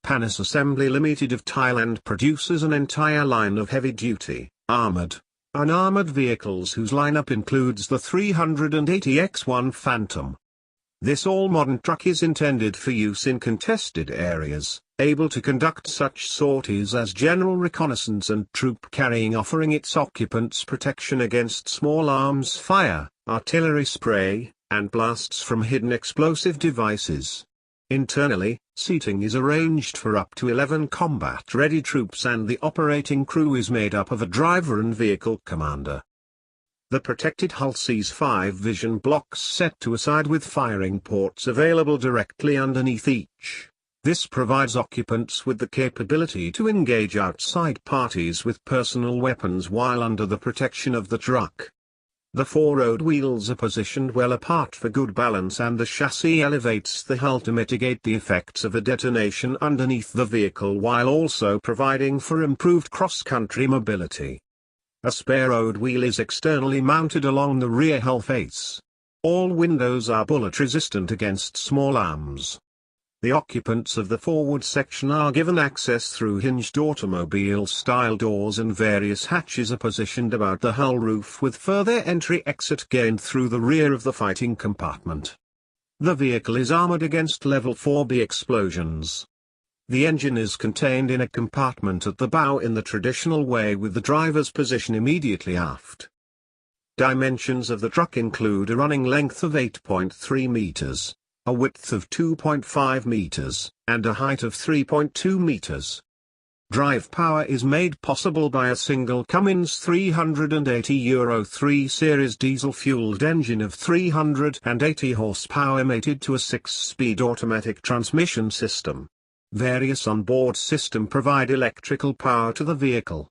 Panus Assembly Limited of Thailand produces an entire line of heavy-duty, armored, unarmored vehicles whose lineup includes the 380X Phantom. This all-modern truck is intended for use in contested areas, able to conduct such sorties as general reconnaissance and troop carrying, offering its occupants protection against small arms fire, artillery spray, and blasts from hidden explosive devices. Internally, seating is arranged for up to 11 combat-ready troops and the operating crew is made up of a driver and vehicle commander. The protected hull sees 5 vision blocks set to a side with firing ports available directly underneath each. This provides occupants with the capability to engage outside parties with personal weapons while under the protection of the truck. The 4 road wheels are positioned well apart for good balance and the chassis elevates the hull to mitigate the effects of a detonation underneath the vehicle while also providing for improved cross-country mobility. A spare road wheel is externally mounted along the rear hull face. All windows are bullet-resistant against small arms. The occupants of the forward section are given access through hinged automobile-style doors and various hatches are positioned about the hull roof with further entry-exit gained through the rear of the fighting compartment. The vehicle is armored against level 4B explosions. The engine is contained in a compartment at the bow in the traditional way with the driver's position immediately aft. Dimensions of the truck include a running length of 8.3 meters. A width of 2.5 meters, and a height of 3.2 meters. Drive power is made possible by a single Cummins 380 Euro 3 series diesel-fueled engine of 380 horsepower mated to a 6-speed automatic transmission system. Various onboard systems provide electrical power to the vehicle.